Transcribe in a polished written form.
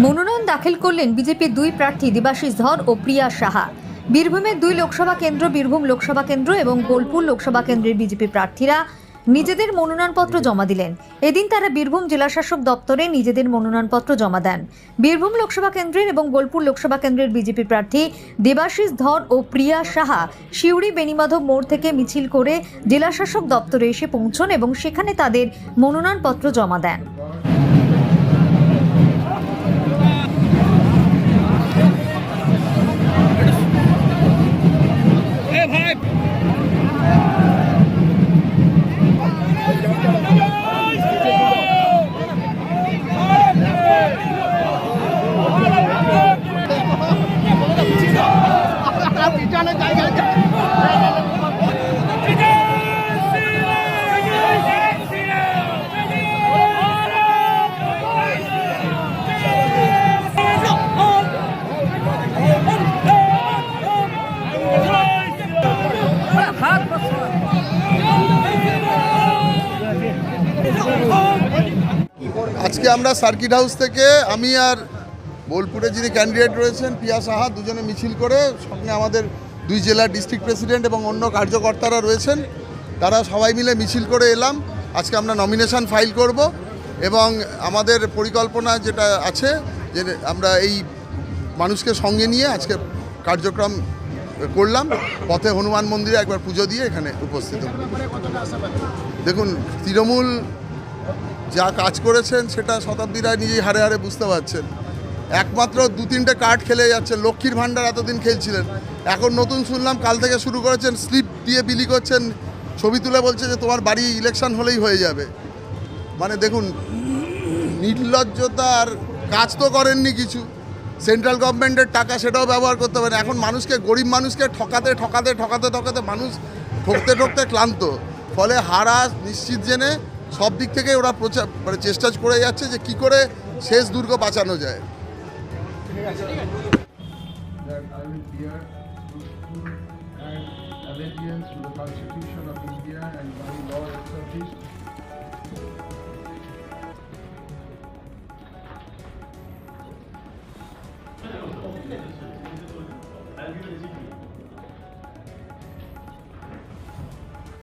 মনোনয়ন দাখিল করলেন বিজেপির দুই প্রার্থী দেবাশিস ধর ও প্রিয়া সাহা। বীরভূমের দুই লোকসভা কেন্দ্র বীরভূম লোকসভা কেন্দ্র এবং বোলপুর লোকসভা কেন্দ্রের বিজেপি প্রার্থীরা নিজেদের মনোনয়নপত্র জমা দিলেন। এদিন তারা বীরভূম জেলাশাসক দপ্তরে নিজেদের মনোনয়নপত্র জমা দেন। বীরভূম লোকসভা কেন্দ্রের এবং বোলপুর লোকসভা কেন্দ্রের বিজেপি প্রার্থী দেবাশিস ধর ও প্রিয়া সাহা সিউড়ি বেনিমাধব মোড় থেকে মিছিল করে জেলাশাসক দপ্তরে এসে পৌঁছন এবং সেখানে তাদের মনোনয়নপত্র জমা দেন। আজকে আমরা সার্কিট হাউস থেকে আমি আর বোলপুরে যিনি ক্যান্ডিডেট রয়েছেন প্রিয়া সাহা দুজনে মিছিল করে সঙ্গে আমাদের দুই জেলার ডিস্ট্রিক্ট প্রেসিডেন্ট এবং অন্য কার্যকর্তারা রয়েছেন, তারা সবাই মিলে মিছিল করে এলাম। আজকে আমরা নমিনেশন ফাইল করব এবং আমাদের পরিকল্পনা যেটা আছে যে আমরা এই মানুষকে সঙ্গে নিয়ে আজকে কার্যক্রম করলাম। পথে হনুমান মন্দিরে একবার পুজো দিয়ে এখানে উপস্থিত হব। দেখুন, তৃণমূল যা কাজ করেছেন সেটা শতাব্দী রায় নিজেই হারে হারে বুঝতে পারছেন। একমাত্র 2-3টে কার্ড খেলে যাচ্ছে। লক্ষ্মীর ভাণ্ডার এতদিন খেলছিলেন, এখন নতুন শুনলাম কাল থেকে শুরু করেছেন স্লিপ দিয়ে বিলি করছেন, ছবি তুলে বলছে যে তোমার বাড়ি ইলেকশন হলেই হয়ে যাবে। মানে দেখুন, নির্লজ্জতা। আর কাজ তো করেননি কিছু। সেন্ট্রাল গভর্নমেন্টের টাকা সেটাও ব্যবহার করতে পারেন। এখন মানুষকে, গরিব মানুষকে ঠকাতে ঠকাতে ঠকাতে ঠকাতে মানুষ ঠকতে ঠকতে ক্লান্ত। ফলে হারা নিশ্চিত জেনে সব দিক থেকে ওরা চেষ্টা করে যাচ্ছে যে কি করে শেষ দুর্গ বাঁচানো যায়।